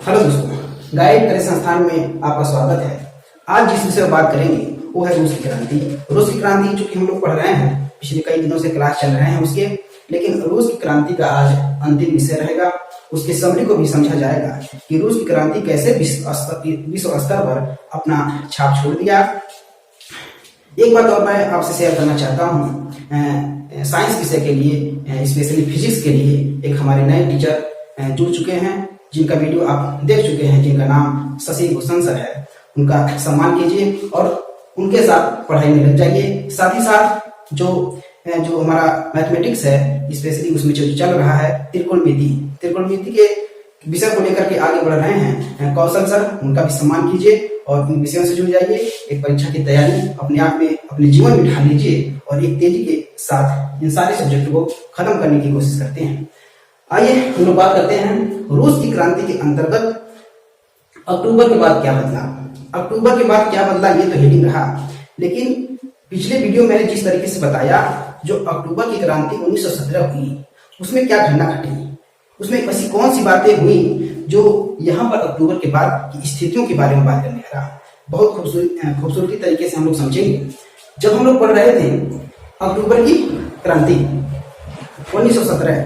Hello दोस्तों, guide करे संस्थान में आपका स्वागत है। आज जिस विषय पर बात करेंगे वो है रूस की क्रांति। रूस की क्रांति जो कि हम लोग पढ़ रहे हैं, पिछले कई दिनों से क्लास चल रहे हैं उसके, लेकिन रूस की क्रांति का आज अंतिम विषय रहेगा। उसके समरी को भी समझा जाएगा कि रूस की क्रांति कैसे विश्व स्तर पर अपना छाप छोड़ दिया। एक बात और मैं आपसे शेयर करना चाहता हूँ, साइंस विषय के लिए, स्पेशली फिजिक्स के लिए एक हमारे नए टीचर जुड़ चुके हैं, जिनका वीडियो आप देख चुके हैं, जिनका नाम शशि भूषण सर है। उनका सम्मान कीजिए और उनके साथ पढ़ाई में लग जाइए। साथ ही साथ जो हमारा मैथमेटिक्स है, स्पेशली उसमें जो चल रहा है त्रिकोणमिति के विषय को लेकर के आगे बढ़ रहे हैं कौशल सर, उनका भी सम्मान कीजिए और इन विषयों से जुड़ जाइए। एक परीक्षा की तैयारी अपने आप में, अपने जीवन में ढाल लीजिए और एक तेजी के साथ इन सारे सब्जेक्ट को खत्म करने की कोशिश करते हैं। आइए हम लोग बात करते हैं रूस की क्रांति के अंतर्गत अक्टूबर के बाद क्या बदला। अक्टूबर के बाद क्या बदला ये तो हेडिंग रहा, लेकिन पिछले वीडियो मैंने जिस तरीके से बताया, जो अक्टूबर की क्रांति 1917 हुई उसमें क्या घटना घटी, उसमें ऐसी कौन सी बातें हुई जो यहाँ पर अक्टूबर के बाद की स्थितियों के बारे में बात करने लगा। बहुत खूबसूरती तरीके से हम लोग समझेंगे। जब हम लोग पढ़ रहे थे अक्टूबर की क्रांति 1917,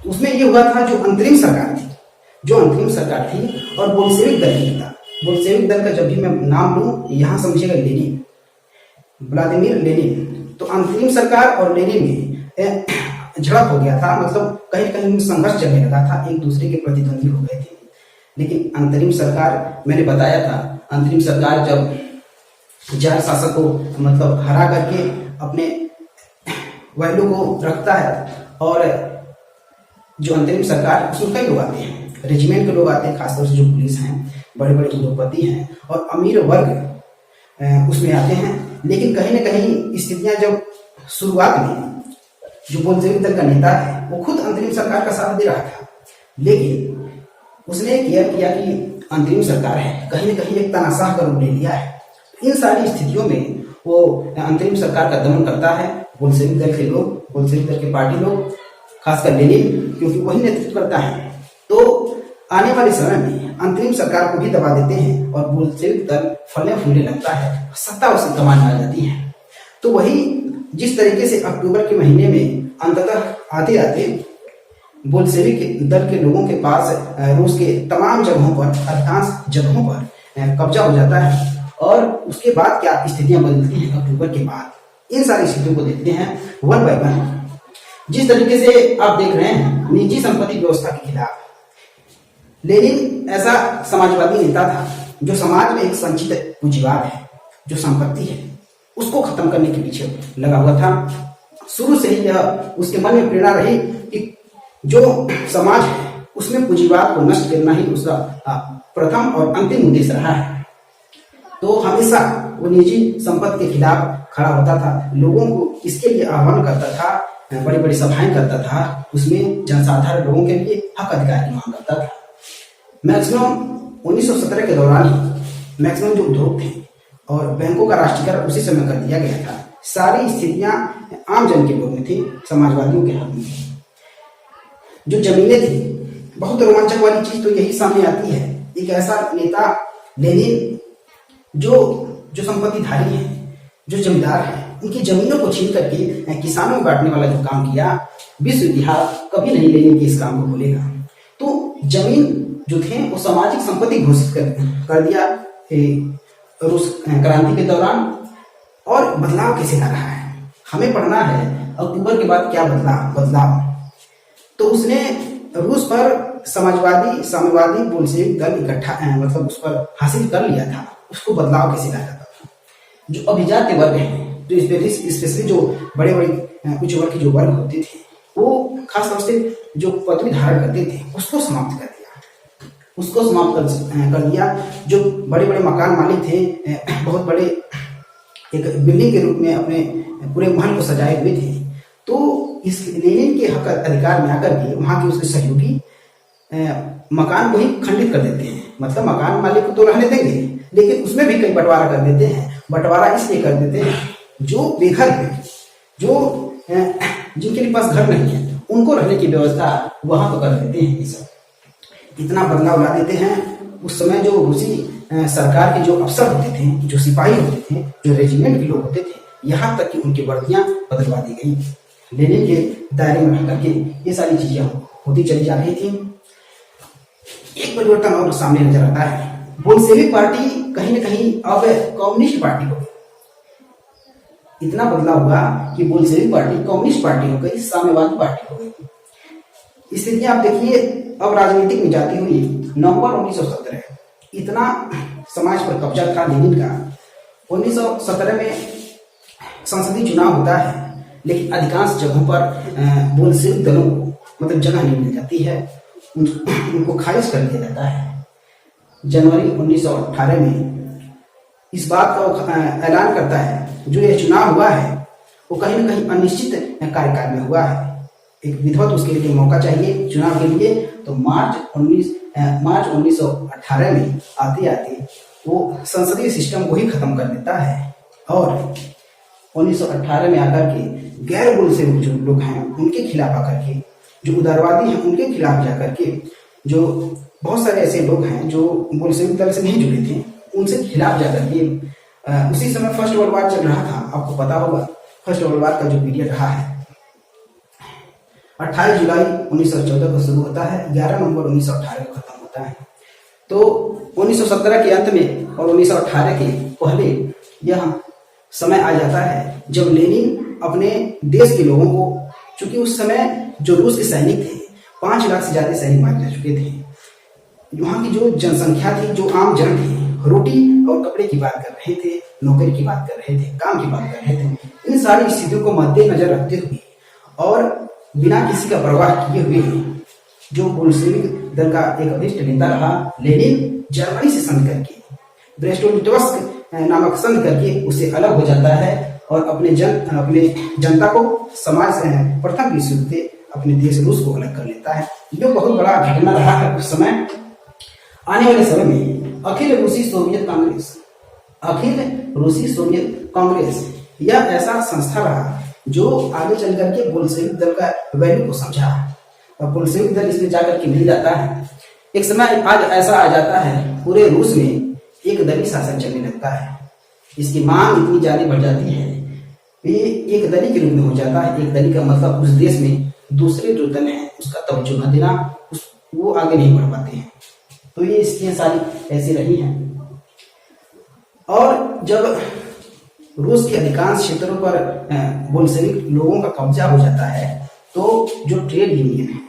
उसमें ये हुआ था जो अंतरिम सरकार थी और बोल्शेविक दल की था। बोल्शेविक दल का जब भी मैं नाम लूं यहाँ समझिएगा लेनिन, व्लादिमीर लेनिन। तो अंतरिम सरकार और लेनिन में झड़प हो गया था, मतलब कहीं कहीं संघर्ष चलने लगा था, एक दूसरे के प्रतिद्वंदी हो गए थे। लेकिन अंतरिम सरकार, मैंने बताया था, अंतरिम सरकार जब जार शासक को मतलब हरा करके अपने वैल्यू को रखता है, और जो अंतरिम सरकार उसमें कई लोग आते हैं, रेजिमेंट के लोग आते हैं, खासतौर से जो पुलिस हैं, बड़े बड़े उद्योगपति हैं और अमीर वर्ग उसमें आते हैं। लेकिन कहीं ना कहीं स्थितियां जब शुरुआत में, जो बोल्शेविक दल का नेता है वो खुद अंतरिम सरकार का साथ दे रहा था, लेकिन उसने केयर किया कि अंतरिम सरकार है, कहीं ना कहीं एक तानाशाह का रूप ले लिया है। इन सारी स्थितियों में वो अंतरिम सरकार का दमन करता है बोल्शेविक दल के लोग, बोल्शेविक दल के पार्टी लोग, खासकर लेनिन, क्योंकि वही नेतृत्व करता है। तो आने वाले समय में अंतरिम सरकार को भी दबा देते हैं और बोल्शेविक दल फलने फूलने लगता है, सत्ता उसे कमाने आ जाती है। तो वही जिस तरीके से अक्टूबर के महीने में अंततः आते आते बोल्शेविक दल के लोगों के पास रूस के तमाम जगहों पर, अधिकांश जगहों पर कब्जा हो जाता है। और उसके बाद क्या स्थितियां बदलती हैं अक्टूबर के बाद, इन सारी स्थितियों को देखते हैं वन बाय वन। जिस तरीके से आप देख रहे हैं निजी संपत्ति व्यवस्था के खिलाफ, लेनिन ऐसा समाजवादी नेता था जो समाज में एक संचित पूंजीवाद है, जो संपत्ति है उसको खत्म करने के पीछे लगा हुआ था। शुरू से ही यह उसके मन में प्रेरणा रही कि जो समाज है उसमें पूंजीवाद को नष्ट करना ही उसका प्रथम और अंतिम उद्देश्य रहा है। तो हमेशा वो निजी संपत्ति के खिलाफ खड़ा होता था, लोगों को इसके लिए आह्वान करता था, बड़ी बड़ी सभाएं करता था, उसमें जनसाधारण लोगों के लिए हक अधिकार की मांग करता था। मैक्सिमम 1917 के दौरान ही मैक्सिमम जो उद्योग थे और बैंकों का राष्ट्रीयकरण उसी समय कर दिया गया था। सारी स्थितियां आम जन के लोग में थी, समाजवादियों के हक में थी। जो जमीनें थी, बहुत रोमांचक वाली चीज तो यही सामने आती है, एक ऐसा नेता लेनिन जो संपत्तिधारी है, जो जमींदार है, उनकी जमीनों को छीन करके किसानों में बांटने वाला जो काम किया, विश्व इतिहास कभी नहीं लेनिन के इस काम को भूलेगा। तो जमीन जो थे वो सामाजिक संपत्ति घोषित कर दिया रूस क्रांति के दौरान। और बदलाव कैसे आ रहा है हमें पढ़ना है, अक्टूबर के बाद क्या बदलाव। तो उसने रूस पर साम्यवादी बोल्शेविक दल इकट्ठा मतलब उस पर हासिल कर लिया था। उसको बदलाव कैसे लाया जाता था। जो अभिजात्य वर्ग है, जो स्पेशली जो बड़े बड़े उच्च वर्ग के जो वर्ग होते थे, वो खासतौर से जो पदवी धारण करते थे उसको समाप्त कर दिया। जो बड़े बड़े मकान मालिक थे, बहुत बड़े एक बिल्डिंग के रूप में अपने पूरे महल को सजाए हुए थे, तो इस लेनिन के हक अधिकार में आकर के वहां के उसके सहयोगी मकान को ही खंडित कर देते हैं। मतलब मकान मालिक को तो रहने देंगे, लेकिन उसमें भी कई बंटवारा कर देते हैं। बंटवारा इसलिए कर देते हैं जो बेघर है, जो जिनके पास घर नहीं है, उनको रहने की व्यवस्था वहां तो कर देते हैं। इतना बदलाव ला देते हैं। उस समय जो रूसी सरकार के जो अफसर होते थे, जो सिपाही होते थे, जो रेजिमेंट के लोग होते थे, यहाँ तक कि उनकी वर्दियां बदलवा दी गई। लेनिन के दायरे में रह करके ये सारी चीजें होती चली जा रही थी। एक परिवर्तन और सामने नजर आता है, बोल्शेविक पार्टी कहीं न कहीं अब कम्युनिस्ट पार्टी हो गई। इतना बदलाव हुआ कि बोल्शेविक पार्टी कम्युनिस्ट पार्टी हो गई, साम्यवादी पार्टी हो गई। स्थिति आप देखिए अब राजनीतिक में जाती हुई। नवंबर 1917 इतना समाज पर कब्जा था लेनिन का। 1917 में संसदीय चुनाव होता है, लेकिन अधिकांश जगहों पर बोल्शेविक दलों को मतलब जगह नहीं मिल जाती है, उनको खारिज कर दिया जाता है। जनवरी 1918 में इस बात का ऐलान करता है जो ये चुनाव हुआ है वो कहीं न कहीं अनिश्चित कार्यकाल में हुआ है। एक विधिवत उसके लिए मौका चाहिए चुनाव के लिए। तो मार्च 1918 में आते आते वो संसदीय सिस्टम को ही खत्म कर देता है और 1918 में आकर के गैर बोल्शेविक जो लोग हैं उनके खिलाफ आकर के, जो उदारवादी हैं उनके खिलाफ जाकर के, जो बहुत सारे ऐसे लोग हैं जो बोल्शेविक दल से नहीं जुड़े थे, उनसे खिलाफ जाकर के उसी समय फर्स्ट वर्ल्ड वॉर चल रहा था। आपको पता होगा फर्स्ट वर्ल्ड वॉर का जो पीरियड रहा है 28 जुलाई 1914 को शुरू होता है, 11 नवंबर 1918 को खत्म होता है। तो 1917 के अंत में और 1918 के पहले यह समय आ जाता है जब लेनिन अपने देश के लोगों को, चूंकि उस समय जो रूस के सैनिक थे 5 लाख से ज्यादा सैनिक मारे जा चुके थे। वहां की जो जनसंख्या थी, जो आम जन थे, रोटी और कपड़े की बात कर रहे थे, नौकरी की बात कर रहे थे, काम की बात कर रहे थे। इन सारी स्थितियों को मद्देनजर रखते हुए और बिना किसी का परवाह किए हुए जो बोल्शेविक दल का एक वरिष्ठ नेता रहा लेनिन, जर्मनी से संध करके ब्रेस्ट-लिटोव्स्क नामक संध करके उससे अलग हो जाता है और अपने जनता को समाज प्रथम विश्व युद्ध से अपने देश रूस को अलग कर लेता है। जो बहुत बड़ा घटना रहा है उस समय। आने वाले समय में अखिल रूसी सोवियत कांग्रेस यह ऐसा संस्था रहा जो आगे चल करके बोल्शेविक दल का वैल्यू को समझा और बोल्शेविक दल इसमें जाकर के मिल जाता है। एक समय आज ऐसा आ जाता है पूरे रूस में एक दलीय शासन चलने लगता है। इसकी मांग इतनी ज्यादा बढ़ जाती है, ये एक दलीय के रूप में हो जाता है। एक दलीय का मतलब उस देश में दूसरे जो दल है उसका तवज्जो न देना, वो आगे नहीं बढ़ पाते हैं। तो ये इसकी सारी ऐसी रही हैं। और जब रूस के अधिकांश क्षेत्रों पर बोल्शेविक लोगों का कब्जा हो जाता है तो जो ट्रेड यूनियन है,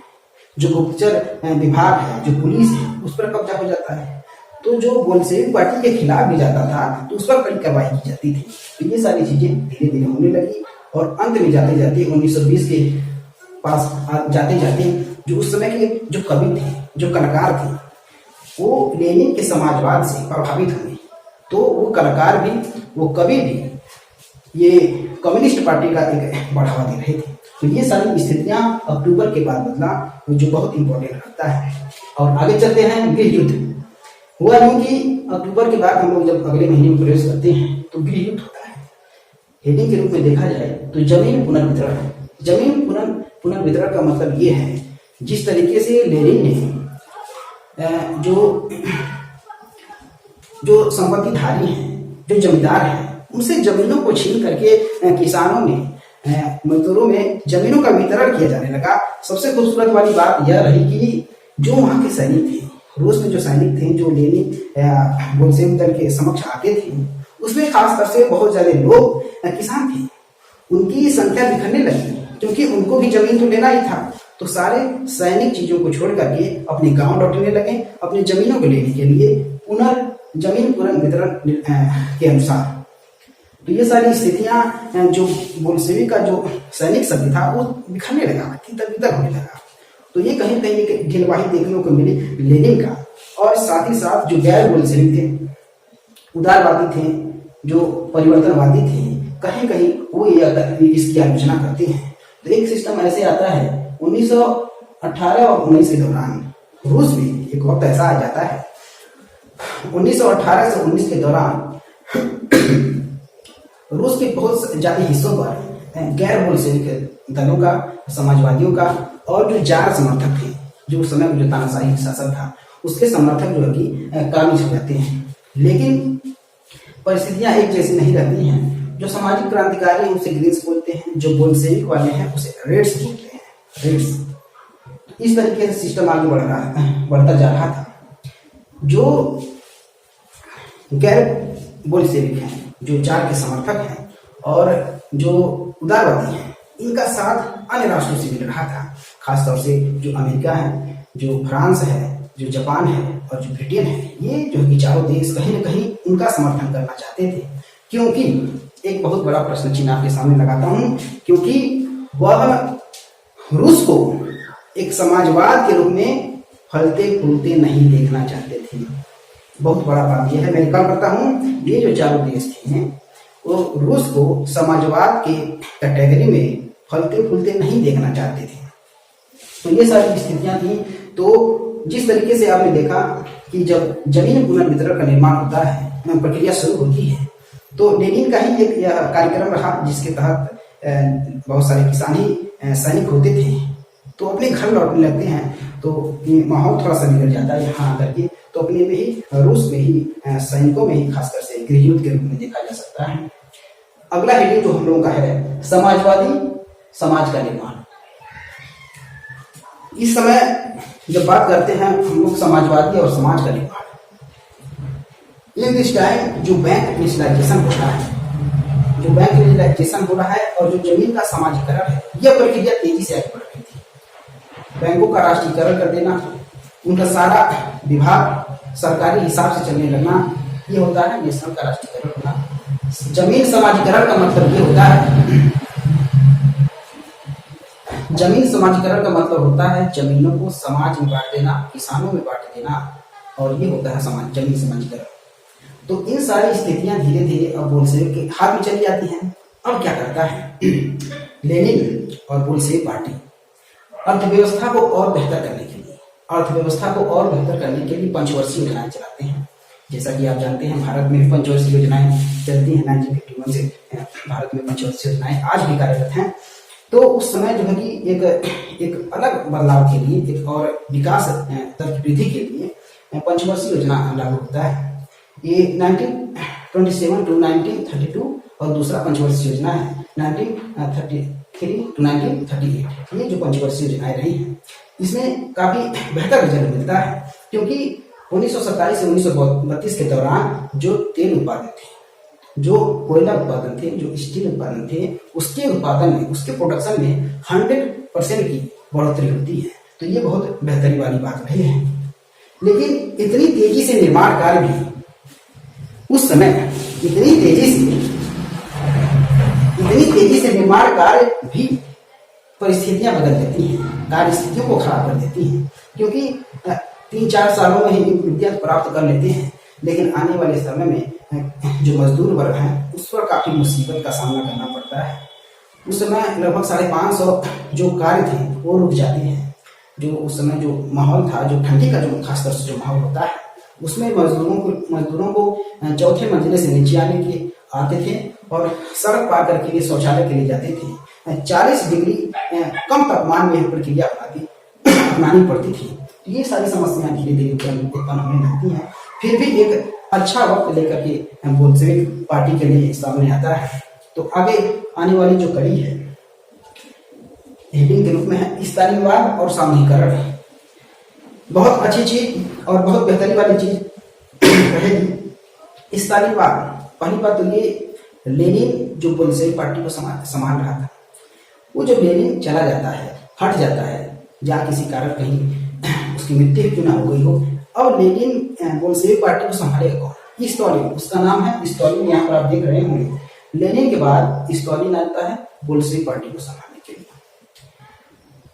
जो गुप्तचर विभाग है, जो पुलिस है, उस पर कब्जा हो जाता है। तो जो बोल्शेविक पार्टी के खिलाफ भी जाता था तो उस पर कड़ी कार्रवाई की जाती थी। तो ये सारी चीजें धीरे धीरे होने लगी और अंत में जाते जाते 1920 के पास जाते जाते जो उस समय के जो कवि थे, जो कलाकार थे, वो लेनिन के समाजवाद से प्रभावित हुए। तो वो कलाकार भी, वो कवि भी ये कम्युनिस्ट पार्टी का एक बढ़ावा दे रहे थे। तो ये सारी स्थितियां अक्टूबर के बाद बदला, जो बहुत इंपॉर्टेंट रखता है। और आगे चलते हैं। गृह युद्ध हुआ यूं कि अक्टूबर के बाद हम लोग जब अगले महीने में प्रवेश करते हैं तो गृह युद्ध होता है। हेडिंग के रूप में देखा जाए तो जमीन पुनर्वितरण। जमीन पुनर्वितरण का मतलब ये है जिस तरीके से लेनिन ने जो संपत्तिधारी हैं, जो जमींदार हैं, उनसे जमीनों को छीन करके किसानों ने, मजदूरों में जमीनों का वितरण किया जाने लगा। सबसे खूबसूरत वाली बात यह रही कि जो वहां के सैनिक थे, रूस में जो सैनिक थे, जो लेनिन बोल्शेविक दल के समक्ष आते थे, उसमें खासकर से बहुत ज्यादा लोग किसान थे। उनकी संख्या बिखरने लगी क्योंकि उनको भी जमीन तो लेना ही था। तो सारे सैनिक चीजों को छोड़ करके अपने गांव लौटने लगे अपनी जमीनों को लेने के लिए जमीन पुनर्वितरण के अनुसार। तो ये सारी स्थितियां जो बोल्शेविक का जो सैनिक शक्ति था वो बिखरने लगा, तितर-बितर होने लगा। तो ये कहीं कहीं एक ढिलवाही देखने को मिली लेनिन का। और साथ ही साथ जो गैर बोल्शेविक थे, उदारवादी थे, जो परिवर्तनवादी थे, कहीं कहीं वो इसकी आलोचना करते हैं। तो एक सिस्टम ऐसे आता है 1918 और 19 के दौरान रूस में एक वक्त ऐसा आ जाता है 1918 से 19 के दौरान रूस के बहुत ज्यादा हिस्सों पर गैर बोल्शेविक दलों का, समाजवादियों का और जो जार समर्थक थे जो उस समय जो तानाशाही शासक था उसके समर्थक जो है कि काबिज हो जाते हैं। लेकिन परिस्थितियां एक जैसी नहीं रहती हैं। जो सामाजिक क्रांतिकारी हैं उसे ग्रीन्स बोलते हैं, जो बोल्शेविक वाले हैं उसे रेड्स बोलते हैं, रेड्स। इस तरीके से सिस्टम आगे बढ़ता जा रहा था। जो गैर बोल्शेविक हैं, जो जार के समर्थक हैं और जो उदारवादी हैं, इनका साथ अन्य राष्ट्रों से मिल रहा था। खासतौर से जो अमेरिका है, जो फ्रांस है, जो जापान है और जो ब्रिटेन है, ये जो कि चारों देश कहीं न कहीं उनका समर्थन करना चाहते थे। क्योंकि एक बहुत बड़ा प्रश्न चिन्ह आपके सामने लगाता हूं, क्योंकि वह रूस को एक समाजवाद के रूप में फलते फूलते नहीं देखना चाहते थे। बहुत बड़ा बात यह है, मैं निकाल करता हूं, ये जो चारों देश थे वो रूस को समाजवाद के कैटेगरी में फलते फूलते नहीं देखना चाहते थे। तो ये सारी स्थितियां थी। तो जिस तरीके से आपने देखा कि जब जमीन पुनर्वितरण का निर्माण होता है, प्रक्रिया शुरू होती है, तो लेनिन का ही एक कार्यक्रम रहा जिसके तहत बहुत सारे किसान ही सैनिक होते थे। तो अपने घर लौटने लगते हैं, तो माहौल थोड़ा सा बिगड़ जाता है यहाँ आकर के। तो अपने में ही रूस में ही सैनिकों में ही खासकर से गृह युद्ध के रूप में देखा जा सकता है। अगला हेडिंग जो हम लोगों का है, समाजवादी समाज का निर्माण। इस समय जब बात करते हैं हम लोग समाजवादी और समाज का निर्माण, इन दिस टाइम जो बैंक नेशनलाइजेशन हो रहा है, जो बैंक नेशनलाइजेशन हो रहा है और जो जमीन का समाजीकरण है, यह प्रक्रिया तेजी से आगे बढ़ रही थी। बैंकों का राष्ट्रीयकरण कर देना, उनका सारा विभाग सरकारी हिसाब से चलने लगना, ये होता है नेशनल का राष्ट्रीयकरण होना। जमीन समाजीकरण का मतलब ये होता है, जमीन समाजीकरण का मतलब होता है जमीनों को समाज में बांट देना, किसानों में बांट देना, और ये होता है जमीन समाजीकरण। तो इन सारी स्थितियां धीरे धीरे अब बोल्शेविक के हाथ में चली जाती हैं। अब क्या करता है लेनिन और बोल्शेविक पार्टी, अर्थव्यवस्था को और बेहतर करने के लिए पंचवर्षीय योजनाएं चलाते हैं। जैसा कि आप जानते हैं भारत में पंचवर्षीय योजनाएं चलती हैं। 1951 से भारत में पंचवर्षीय योजनाएं आज भी कार्यरत हैं। तो उस समय जो है कि एक अलग बदलाव के लिए, एक और विकास दर की वृद्धि के लिए पंचवर्षीय योजना लागू होता है। ये 1927 टू 1932 और दूसरा पंचवर्षीय योजना है 1933 टू 1938। ये जो पंचवर्षीय योजनाएं रही हैं, इसमें काफी बेहतर रिजल्ट मिलता है, क्योंकि 1927 से 1932 के दौरान जो तेल उत्पादन थे, जो कोयला उत्पादन थे, जो स्टील उत्पादन थे, उसके उत्पादन में, उसके प्रोडक्शन में 100% की बढ़ोतरी होती है। तो ये बहुत बेहतरी वाली बात रही है। लेकिन इतनी तेजी से निर्माण कार्य भी उस समय, इतनी तेजी से निर्माण कार्य भी परिस्थितियां बदल देती हैं, कार्य स्थितियों को खराब कर देती हैं। क्योंकि 3-4 सालों में ही विद्यार्थ प्राप्त कर लेते हैं, लेकिन आने वाले समय में जो मजदूर वर्ग है उस पर काफी मुसीबत का सामना करना पड़ता है। उस समय लगभग 550 जो कार्य थे वो रुक जाते हैं। जो उस समय जो माहौल था, जो ठंडी का जो खासतौर से जो माहौल होता है, उसमें मजदूरों को चौथे मंजिले से नीचे आते थे और सड़क पार करके शौचालय के लिए जाते थे। 40 डिग्री कम तापमान में प्रक्रिया अपनानी पड़ती थी। ये सारी समस्याएं धीरे धीरे उत्पन्न होने लगती हैं। फिर भी एक अच्छा वक्त लेकर के बोल्शेविक पार्टी के लिए सामने आता है। तो आगे आने वाली जो कड़ी है हेडिंग के रूप में है स्टालिनवाद और सामूहिकरण। बहुत अच्छी चीज और बहुत बेहतरी वाली चीज रहेगी स्टालिनवाद। पहली बात तो ये, लेनिन जो बोल्शेविक पार्टी को संभाल रहा था, वो जब लेनिन चला जाता है, हट जाता है, या किसी कारण कहीं उसकी मृत्यु क्यों ना हो गई हो, अब लेनिन बोल्शेविक पार्टी को संभालेगा कौन? स्टालिन, उसका नाम है स्टालिन। यहाँ पर आप देख रहे होंगे लेनिन के बाद स्टालिन आता है बोल्शेविक पार्टी को संभालने के लिए।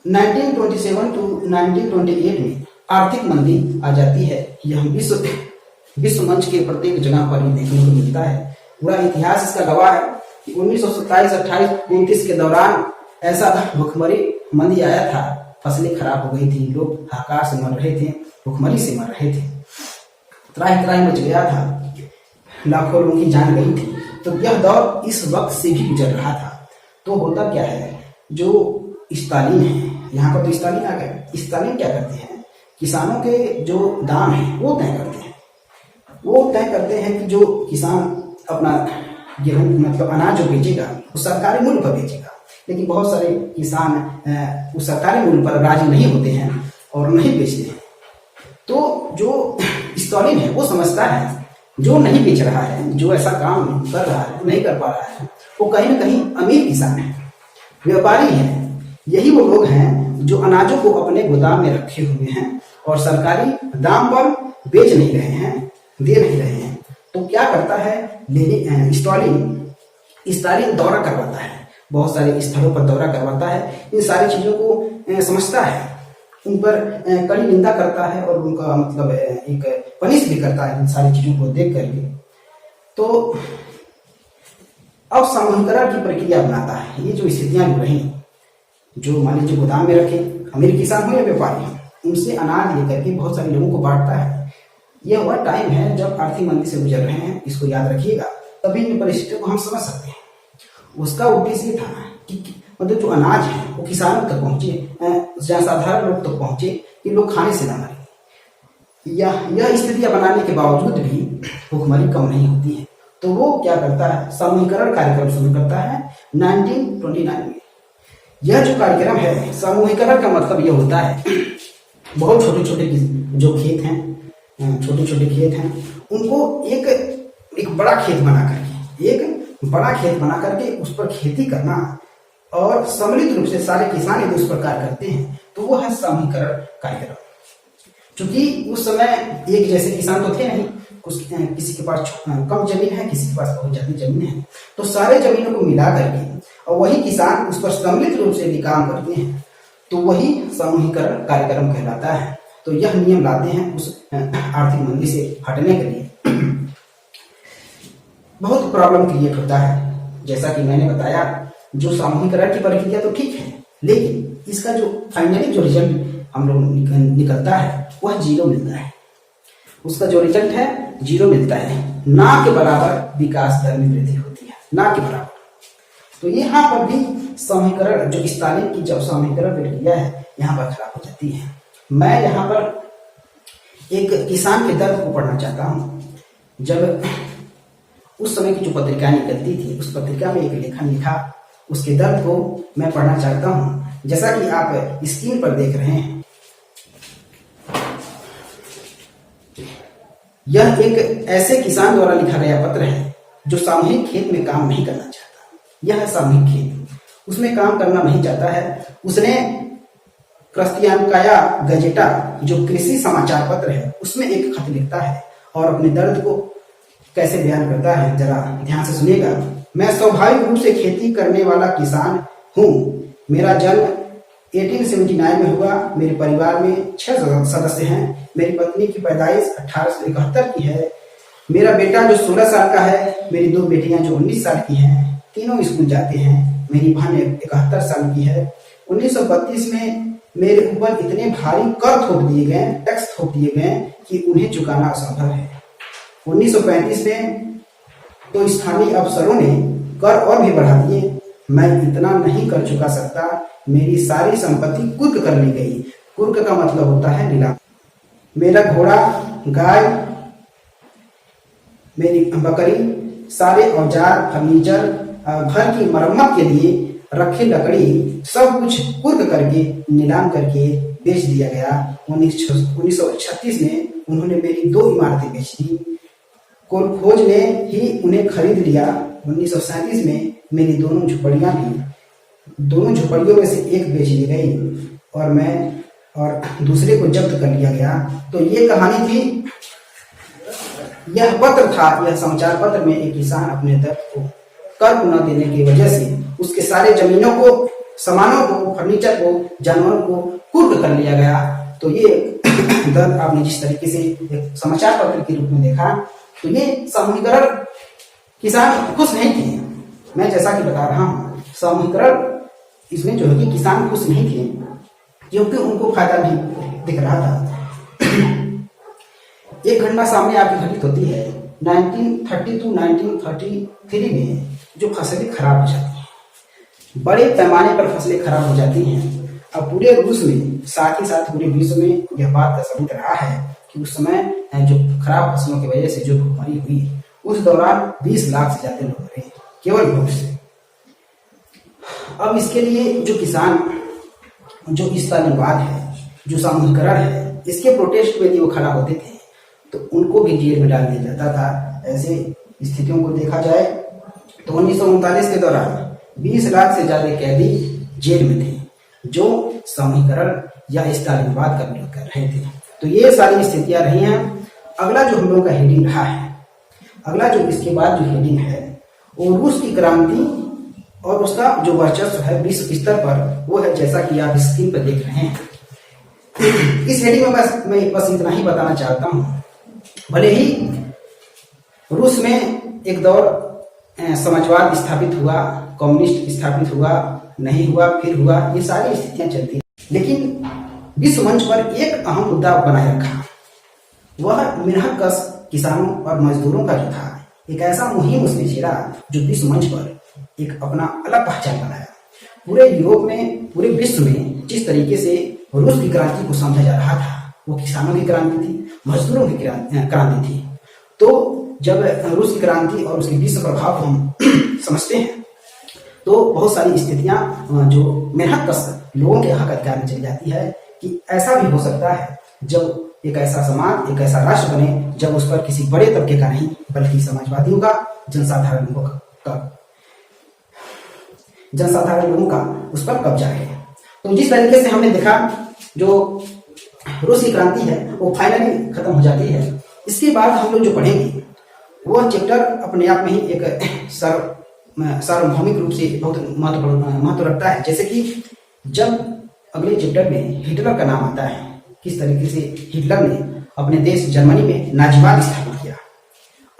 1927 टू 1928 में आर्थिक मंदी आ जाती है। यह विश्व मंच के प्रत्येक जगह पर ही देखने को मिलता है। पूरा इतिहास इसका गवाह है कि 1927, 28, 29 के दौरान ऐसा भुखमरी मंदी आया था, फसलें खराब हो गई थी, लोग हाहाकार से मर रहे थे, भुखमरी से मर रहे थे, त्राही मच गया था, लाखों लोगों की जान गई थी। तो यह दौर इस वक्त से भी गुजर रहा था। तो होता क्या है, जो स्टालिन है, यहाँ पर तो स्टालिन आ गए। स्टालिन क्या करते हैं, किसानों के जो दाम है वो तय करते हैं। वो तय करते हैं कि जो किसान अपना गेहूं मतलब अनाज जो बेचेगा वो सरकारी मूल्य पर बेचेगा, लेकिन बहुत सारे किसान उस सरकारी मूल्य पर राजी नहीं होते हैं और नहीं बेचते हैं। तो जो स्टालिन है वो समझता है जो नहीं बेच रहा है, जो ऐसा काम कर रहा है, नहीं कर पा रहा है, वो कहीं ना कहीं अमीर किसान है, व्यापारी है। यही वो लोग हैं जो अनाजों को अपने गोदाम में रखे हुए हैं और सरकारी दाम पर बेच नहीं रहे हैं, दे नहीं रहे हैं। तो क्या करता है स्टालिन दौरा करवाता है, बहुत सारे स्थलों पर दौरा करवाता है, इन सारी चीजों को समझता है, उन पर कड़ी निंदा करता है और उनका मतलब एक पनिश भी करता है इन सारी चीजों को देख करके। तो अब समूहीकरण की प्रक्रिया बनाता है। ये जो स्थितियां हो रही, जो मान लीजिए गोदाम में रखे अमीर किसान हो या व्यापारी हो, उनसे अनाज लेकर के बहुत सारे लोगों को बांटता है। यह वह टाइम है जब आर्थिक मंदी से गुजर रहे हैं, इसको याद रखिएगा, तभी इन परिस्थितियों को हम समझ सकते हैं। उसका उद्देश्य ये था कि मतलब जो अनाज है वो किसानों तक पहुंचे, साधारण लोग तक पहुंचे, कि लोग खाने से ना मरे। यह स्थितियां बनाने के बावजूद भी भूखमरी कम नहीं होती है। तो वो क्या करता है, समूहीकरण कार्यक्रम शुरू करता है 1929 में। यह जो कार्यक्रम है, समूहीकरण का मतलब यह होता है बहुत छोटे छोटे जो खेत हैं, छोटे छोटे खेत हैं, उनको एक बड़ा खेत बना करके उस पर खेती करना और सम्मिलित रूप से सारे किसान यदि उस पर कार्य करते हैं तो वो है समूहीकरण कार्यक्रम। क्योंकि उस समय एक जैसे किसान तो थे नहीं, किसी के पास कम जमीन है, किसी के पास बहुत ज्यादा जमीन है, तो सारे जमीनों को मिला करके और वही किसान उस पर सम्मिलित रूप से यदि काम करते हैं तो वही समूहीकरण कार्यक्रम कहलाता है। तो यह नियम लाते हैं उस आर्थिक मंदी से हटने के लिए। बहुत प्रॉब्लम क्रिएट होता है, जैसा कि मैंने बताया, जो सामूहिकरण की प्रक्रिया तो ठीक है, लेकिन इसका जो फाइनली जो रिजल्ट हम लोग निकलता है वह जीरो मिलता है। उसका जो रिजल्ट है जीरो मिलता है, ना के बराबर विकास दर में वृद्धि होती है, ना के बराबर। तो यहाँ पर भी समूहीकरण, जो स्टालिन की जब समूहीकरण प्रक्रिया है, यहाँ पर खराब हो जाती है। मैं यहाँ पर एक किसान के दर्द को पढ़ना चाहता हूँ। जब उस समय की जो पत्रिका निकलती थी, उस पत्रिका में एक लेखन लिखा, उसके दर्द को मैं पढ़ना चाहता हूँ, जैसा कि आप स्क्रीन पर देख रहे हैं। यह एक ऐसे किसान द्वारा लिखा गया पत्र है जो सामूहिक खेत में काम नहीं करना चाहता। यह है सामूहिक खेत, उसमें काम करना नहीं चाहता है। उसने क्रिस्टियानकाया गजेटा, जो कृषि समाचार पत्र है, उसमें एक खत लिखता है और अपने दर्द को कैसे बयान करता है, जरा ध्यान से सुनिएगा। मैं स्वाभाविक रूप से खेती करने वाला किसान हूँ। मेरा जन्म 1879 में हुआ। मेरे परिवार में 6 सदस्य हैं। मेरी पत्नी की पैदाइश 1871 की है। मेरा बेटा जो 16 साल का है, मेरी 2 बेटियां जो 19 साल की हैं, तीनों स्कूल जाते हैं। मेरी बहन 71 साल की है। 1932 में मेरे ऊपर इतने भारी कर थोप दिए गए, टैक्स थोप दिए गए कि उन्हें चुकाना असंभव है। 1935 में तो स्थानीय अफसरों ने कर और भी बढ़ा दिए। मैं इतना नहीं कर चुका सकता। मेरी सारी संपत्ति कुर्क कर ली गई। कुर्क का मतलब होता है नीलाम। मेरा घोड़ा, गाय, मेरी बकरी, सारे औजार, फर्नीचर, घर की मरम्मत के लिए रखी लकड़ी, सब कुछ कुर्क करके नीलाम करके बेच दिया गया। 1936 में उन्होंने मेरी 2 इमारतें बेच दी। कोलखोज ने ही उन्हें खरीद लिया। 1937 में मेरी दोनों झोपड़ियों में से एक बेच दी गई और दूसरे को जब्त कर लिया गया। तो ये कहानी थी। यह पत्र था, यह समाचार पत्र में एक किसान अपने दर्द को कर न देने की वजह से उसके सारे जमीनों को, सामानों को, फर्नीचर को, जानवरों को कुर्क कर लिया गया। तो ये दर्द आपने जिस तरीके से एक समाचार पत्र के रूप में देखा, तो ये समूहीकरण किसान खुश नहीं थे। मैं जैसा कि बता रहा हूँ, समूहीकरण इसमें जो है कि किसान खुश नहीं थे, क्योंकि उनको फायदा नहीं दिख रहा था। एक घटना सामने आपकी घटित होती है 1932-1933 में, जो फसलें खराब हो जाती हैं, बड़े पैमाने पर फसलें खराब हो जाती हैं अब पूरे रूस में साथ ही साथ पूरे विश्व में यह बात का सबूत रहा है कि उस समय जो खराब फसलों की वजह से जो भुखमरी हुई, उस दौरान 20 लाख से ज्यादा लोग मरे केवल भूख से। अब इसके लिए जो किसान, जो इस तालिबान है, जो सामूहिकरण है, इसके प्रोटेस्ट में यदि वो खड़ा होते थे तो उनको भी जेल में डाल दिया जाता था। ऐसे स्थितियों को देखा जाए तो 1939 के दौरान 20 लाख से ज्यादा कैदी जेल में थे जो सामूहिकरण या इस तालिबान का विरोध कर रहे थे। तो ये सारी स्थितियां रही हैं। अगला जो हम लोगों का हेडिंग रहा है, अगला जो इसके बाद जो हेडिंग है वो रूस की क्रांति और उसका जो वर्चस्व है विश्व स्तर पर, वो है जैसा कि आप स्क्रीन पर देख रहे हैं। इस हेडिंग में मैं बस इतना ही बताना चाहता हूँ। भले ही रूस में एक दौर समाजवाद स्थापित हुआ, कम्युनिस्ट स्थापित हुआ, नहीं हुआ, फिर हुआ, ये सारी स्थितियां चलती हैं, लेकिन विश्व मंच पर एक अहम मुद्दा बनाए रखा, वह मिनहकस किसानों और मजदूरों का जो था, एक ऐसा मुहिम उसने छेड़ा जो विश्व मंच पर एक अपना अलग पहचान बनाया। पूरे यूरोप में, पूरे विश्व में जिस तरीके से रूस की क्रांति को समझा जा रहा था, वो किसानों की क्रांति थी, मजदूरों की क्रांति थी। तो जब रूस की क्रांति और उसके विश्व प्रभाव को हम समझते हैं तो बहुत सारी स्थितियां जो मेहनतकश लोगों के हक अधिकार में चली जाती है कि ऐसा भी हो सकता है जब एक ऐसा समाज, एक ऐसा राष्ट्र बने जब उस पर किसी बड़े तबके का नहीं बल्कि समाजवादियों का, जनसाधारण लोगों का उस पर कब्जा है। तो जिस तरीके से हमने देखा जो रूस की क्रांति है वो फाइनली खत्म हो जाती है। इसके बाद हम लोग जो पढ़ेंगे वो चैप्टर अपने आप में ही एक सार्वभौमिक रूप से बहुत महत्व रखता है। जैसे कि जब अगले चैप्टर में हिटलर का नाम आता है, किस तरीके से हिटलर ने अपने देश जर्मनी में नाजीवाद स्थापित किया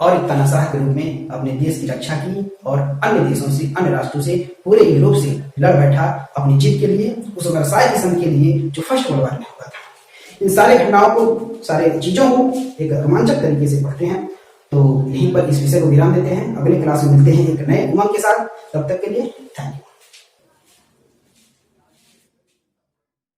और एक तानाशाह के रूप में अपने देश की रक्षा की और अन्य देशों से, अन्य राष्ट्रों से, पूरे यूरोप से लड़ बैठा अपनी जीत के लिए, उस वर्साई किस्म के लिए जो फर्स्ट वर्ल्ड वॉर में हुआ था। इन सारे घटनाओं को, सारे चीजों को एक रोमांचक तरीके से पढ़ते हैं। तो यहीं पर इस विषय को विराम देते हैं। अगले क्लास में मिलते हैं एक नए उमंग के साथ। तब तक के लिए थैंक यू।